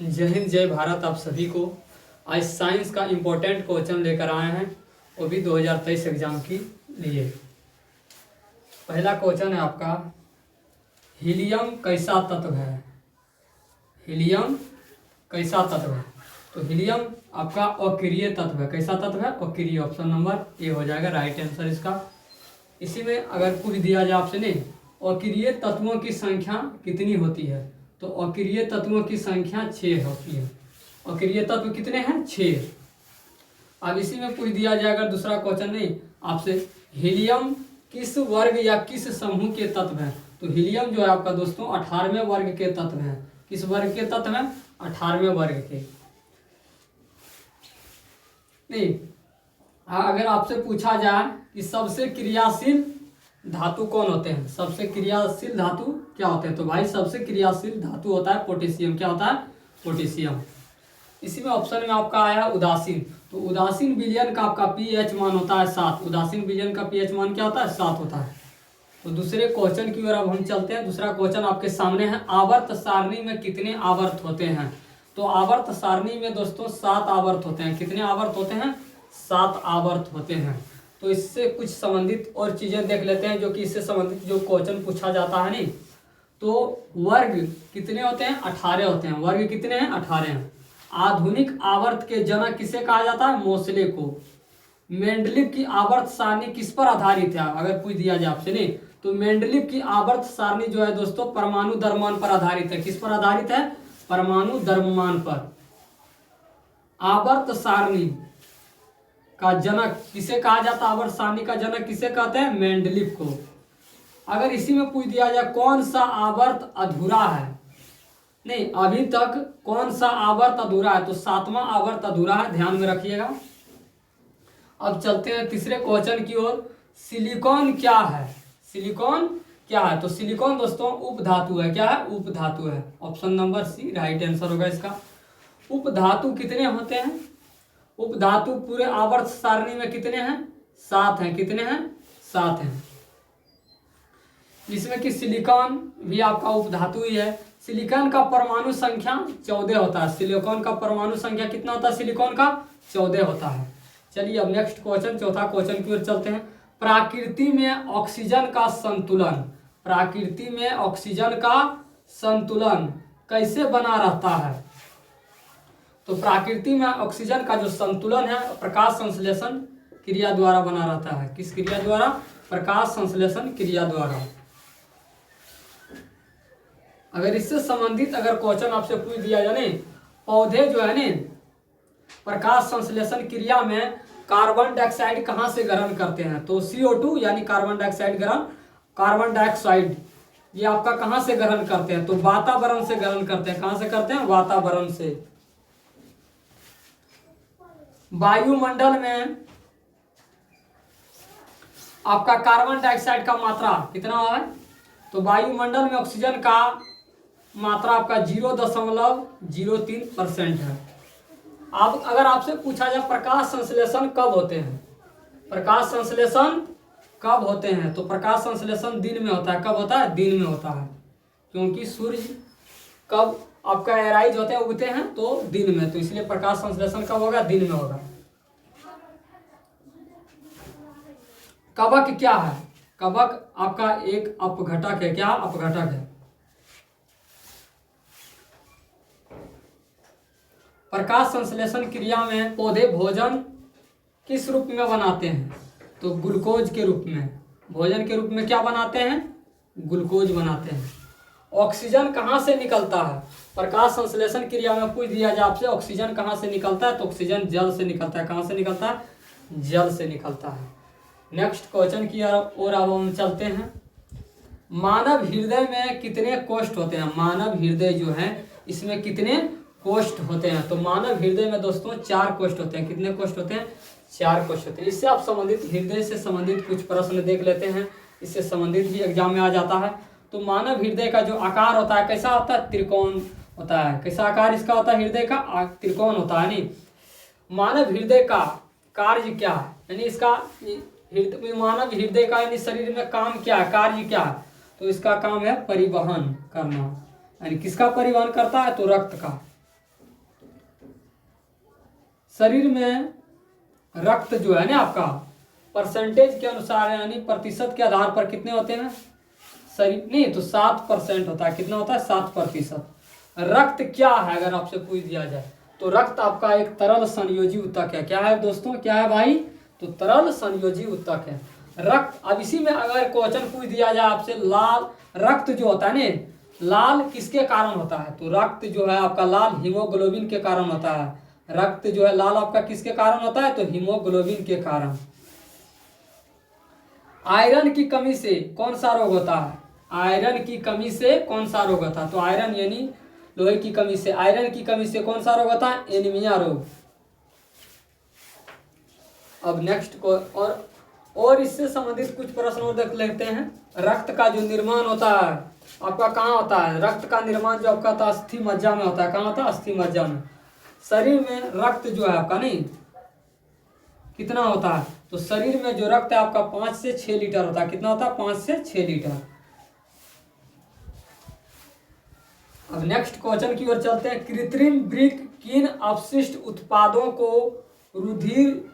जय हिंद जय भारत। आप सभी को आज साइंस का इम्पोर्टेंट क्वेश्चन लेकर आए हैं, वो भी 2023 एग्जाम के लिए। पहला क्वेश्चन है आपका, हीलियम कैसा तत्व है? हीलियम कैसा तत्व है? तो हीलियम आपका अक्रिय तत्व है। कैसा तत्व है? अक्रिय। ऑप्शन नंबर ए हो जाएगा राइट आंसर इसका। इसी में अगर पूछ दिया जाए आपसे, नहीं अक्रिय तत्वों की संख्या कितनी होती है, तो अक्रिय तत्वों की संख्या 6 होती है। अक्रिय तत्व कितने हैं? 6। अब इसी में पूछ दिया जाए अगर दूसरा क्वेश्चन, नहीं आपसे, हीलियम किस वर्ग या किस समूह के तत्व हैं? तो हीलियम जो है आपका दोस्तों 18वें वर्ग के तत्व हैं। किस वर्ग के तत्व हैं? 18वें वर्ग के। नहीं अगर आपसे पूछा जाए कि सबसे क्रियाशील धातु कौन होते हैं, सबसे क्रियाशील धातु क्या होते हैं, तो भाई सबसे क्रियाशील धातु होता है पोटेशियम। क्या होता है? पोटेशियम। इसी में ऑप्शन में आपका आया उदासीन। तो उदासीन विलयन का आपका पीएच मान होता है 7। उदासीन विलयन का पीएच मान क्या होता है? 7 होता है। तो दूसरे क्वेश्चन की ओर अब हम चलते हैं। दूसरा क्वेश्चन आपके सामने है, आवर्त सारणी में कितने आवर्त होते हैं? तो आवर्त सारणी में दोस्तों 7 आवर्त होते हैं। कितने आवर्त होते हैं? 7 आवर्त होते हैं। तो इससे कुछ संबंधित और चीजें देख लेते हैं, जो कि इससे संबंधित जो क्वेश्चन पूछा जाता है। नहीं तो वर्ग कितने होते हैं? 18 होते हैं। वर्ग कितने हैं? 18 हैं। आधुनिक आवर्त के जनक किसे कहा जाता है? मोसले को। मेंडलीव की आवर्त सारणी किस पर आधारित है? अगर पूछ दिया जाए आपसे, नहीं तो मेंडलीव की आवर्त सारणी जो है दोस्तों परमाणु द्रव्यमान पर आधारित है। किस पर आधारित है? परमाणु द्रव्यमान पर। आवर्त सारणी का जनक किसे कहा जाता है? आवर्त सारणी का जनक किसे कहते हैं? मेंडलीव को। अगर इसी में पूछ दिया जाए कौन सा आवर्त अधूरा है, नहीं अभी तक कौन सा आवर्त अधूरा है, तो 7वां आवर्त अधूरा है। ध्यान में रखिएगा। अब चलते हैं तीसरे क्वेश्चन की ओर। सिलिकॉन क्या है? सिलिकॉन क्या है? तो सिलिकॉन दोस्तों उपधातु है। क्या है? उपधातु है। Option number C right answer होगा इसका। उपधातु कितने होते हैं? उपधातु पूरे आवर्त सारणी में कितने हैं? 7 हैं। कितने हैं? 7 हैं। इसमें कि सिलिकॉन भी आपका उपधातु ही है। सिलिकॉन का परमाणु संख्या 14 होता है। सिलिकॉन का परमाणु संख्या कितना होता है? सिलिकॉन का 14 होता है। चलिए अब नेक्स्ट क्वेश्चन, चौथा क्वेश्चन की ओर चलते हैं। प्रकृति में ऑक्सीजन का संतुलन, प्रकृति में ऑक्सीजन का संतुलन कैसे बना रहता है? तो प्रकृति में ऑक्सीजन का जो संतुलन है प्रकाश संश्लेषण क्रिया द्वारा बना रहता है। किस क्रिया द्वारा? प्रकाश संश्लेषण क्रिया द्वारा। अगर इससे संबंधित अगर क्वेश्चन आपसे पूछ दिया जाए, पौधे जो है ना प्रकाश संश्लेषण क्रिया में कार्बन डाइऑक्साइड कहाँ से ग्रहण करते हैं? तो CO2 यानी कार्बन डाइऑक्साइड ग्रहण, कार्बन डाइऑक्साइड ये आपका कहाँ से ग्रहण करते हैं? तो वातावरण से ग्रहण करते हैं। कहाँ से करते हैं? वातावरण से। वायुमंडल में आपका कार्बन डाइऑक्साइड का मात्रा कितना है? तो वायुमंडल में ऑक्सीजन का मात्रा आपका 0.03% है। अब अगर आपसे पूछा जाए प्रकाश संश्लेषण कब होते हैं? प्रकाश संश्लेषण कब होते हैं? तो प्रकाश संश्लेषण दिन में होता है। कब होता है? दिन में होता है। क्योंकि सूर्य कब आपका एराइज होते हैं, उगते हैं तो दिन में, तो इसलिए प्रकाश संश्लेषण कब होगा? दिन में होगा। कवक क्या है? कवक आपका एक अपघटक है। क्या? अपघटक है। प्रकाश संश्लेषण क्रिया में पौधे भोजन किस रूप में बनाते हैं? तो ग्लूकोज के रूप में। भोजन के रूप में क्या बनाते हैं? ग्लूकोज बनाते हैं। ऑक्सीजन कहाँ से निकलता है? प्रकाश संश्लेषण क्रिया में पूछ दिया जाए आपसे ऑक्सीजन कहाँ से निकलता है, तो ऑक्सीजन जल से निकलता है। कहाँ से निकलता है? जल से निकलता है। नेक्स्ट क्वेश्चन की ओर अब हम चलते हैं। मानव हृदय में कितने कोष्ठ होते हैं? मानव हृदय जो है इसमें कितने कोष्ठ होते हैं? तो मानव हृदय में दोस्तों 4 कोष्ठ होते हैं। कितने कोष्ठ होते हैं? 4 कोष्ठ होते हैं। इससे आप संबंधित हृदय से संबंधित कुछ प्रश्न देख लेते हैं, इससे संबंधित भी एग्जाम में आ जाता है। तो मानव हृदय का जो आकार होता है कैसा होता है? त्रिकोण होता है। कैसा आकार इसका होता है? हृदय का त्रिकोण होता है। नहीं मानव हृदय का कार्य क्या है? यानी इसका मानव हृदय का यानी शरीर में काम क्या है? कार्य क्या है? तो इसका काम है परिवहन करना। यानी किसका परिवहन करता है? तो रक्त का। शरीर में रक्त जो है ना आपका परसेंटेज के अनुसार है, यानी प्रतिशत के आधार पर कितने होते हैं शरीर, नहीं तो 7% होता है। कितना होता है 7%। रक्त क्या है अगर आपसे पूछ दिया जाए तो रक्त आपका एक तरल संयोजी ऊतक है। क्या है दोस्तों, क्या है भाई, तो तरल संयोजी ऊतक है रक्त। अब इसी में अगर क्वेश्चन पूछ दिया जाए आपसे, लाल रक्त जो होता है ना, लाल किसके कारण होता है, तो रक्त जो है आपका लाल हीमोग्लोबिन के कारण होता है। रक्त जो है लाल आपका किसके कारण होता है, तो हीमोग्लोबिन के कारण। आयरन की कमी से कौन सा रोग होता है, आयरन की कमी से कौन सा रोग होता है, तो आयरन यानी लोहे की कमी से, आयरन की कमी से कौन सा रोग होता है, एनीमिया रोग। अब नेक्स्ट को और इससे संबंधित कुछ प्रश्न और देख लेते हैं। रक्त का जो निर्माण होता है आपका कहाँ होता है, रक्त का निर्माण जो आपका होता है अस्थि मज्जा में होता है। कहाँ होता है, अस्थि मज्जा में। शरीर में रक्त जो है आपका नहीं कितना होता है, तो शरीर में जो रक्त है आपका 5 से 6 लीटर होता है। कितना होता है, 5 से 6 लीटर। अब नेक्स्ट क्वेश्चन की ओर चलते हैं। कृत्रिम वृक्क किन अपशिष्ट उत्पादों को रुधिर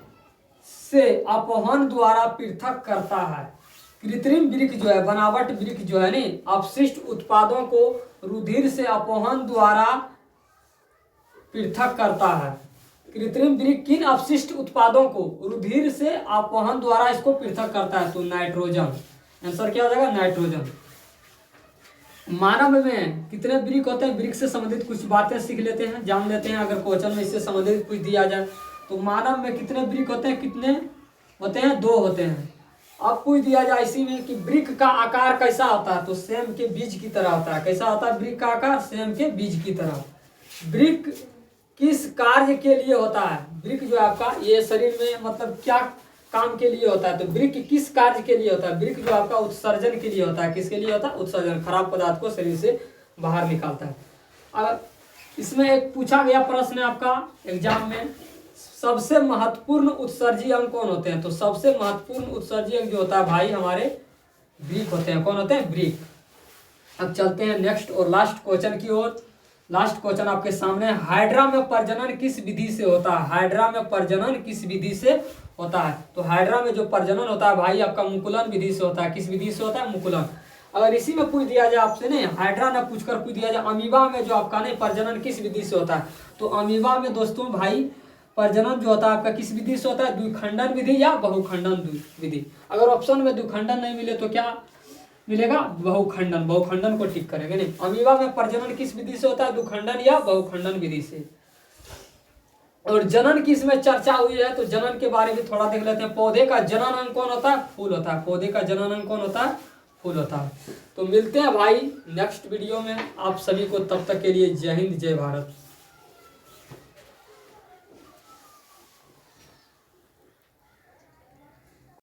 से अपवहन द्वारा पृथक करता है। कृत्रिम वृक्क जो है, बनावट वृक्क जो है नहीं, अपशिष्ट उत्पादों को रुधिर से अपवहन द्वारा पृथक करता है। कृत्रिम वृक्क किन अपशिष्ट उत्पादों को रुधिर से अपवहन द्वारा इसको पृथक करता है, तो नाइट्रोजन। आंसर क्या हो जाएगा, नाइट्रोजन। मानव में कितने वृक्क होते हैं, वृक्क से संबंधित कुछ बातें सीख लेते हैं, जान लेते हैं। अगर क्वेश्चन में इससे संबंधित कुछ दिया जाए तो मानव में कितने वृक्क होते हैं, कितने होते हैं, 2 होते हैं। अब पूछ दिया जाए इसी में कि वृक्क का आकार कैसा होता है, तो सेम के बीज की तरह होता है। कैसा होता है वृक्क का आकार, सेम के बीज की तरह। वृक्क किस कार्य के लिए होता है, वृक्क जो है आपका ये शरीर में मतलब क्या काम के लिए होता है, तो वृक्क किस कार्य के लिए होता है, वृक्क जो आपका उत्सर्जन के लिए होता है। किसके लिए होता है, उत्सर्जन, खराब पदार्थ को शरीर से बाहर निकालता है। अब इसमें एक पूछा गया प्रश्न है आपका एग्जाम में, सबसे महत्वपूर्ण उत्सर्जी अंग कौन होते हैं, तो सबसे महत्वपूर्ण उत्सर्जी अंग जो होता है भाई हमारे वृक्क होते हैं। कौन होते हैं, वृक्क। अब चलते हैं नेक्स्ट और लास्ट क्वेश्चन की ओर। लास्ट क्वेश्चन आपके सामने, हाइड्रा में प्रजनन किस विधि से होता है, हाइड्रा में प्रजनन किस विधि से होता है, तो हाइड्रा में जो प्रजनन होता है भाई आपका मुकुलन विधि से होता है। किस विधि से होता है, मुकुलन। अगर इसी में पूछ दिया जाए आपसे नहीं, हाइड्रा ने पूछकर पूछ दिया जाए अमीबा में जो आपका नहीं प्रजनन किस विधि से होता है, तो अमीबा में दोस्तों भाई प्रजनन जो होता है आपका किस विधि से होता है, द्विखंडन विधि या बहुखंडन विधि। अगर ऑप्शन में द्विखंडन नहीं मिले तो क्या मिलेगा, बहुखंडन। बहुखंडन को टिक करेंगे नहीं। अमीबा में प्रजनन किस विधि से होता है, द्विखंडन या बहुखंडन विधि से। और जनन की इसमें चर्चा हुई है तो जनन के बारे में थोड़ा देख लेते हैं। पौधे का जनन अंग कौन होता है, फूल होता है। पौधे का जनन अंग कौन होता है, फूल होता है। तो मिलते हैं भाई नेक्स्ट वीडियो में। आप सभी को तब तक के लिए जय हिंद, जय भारत।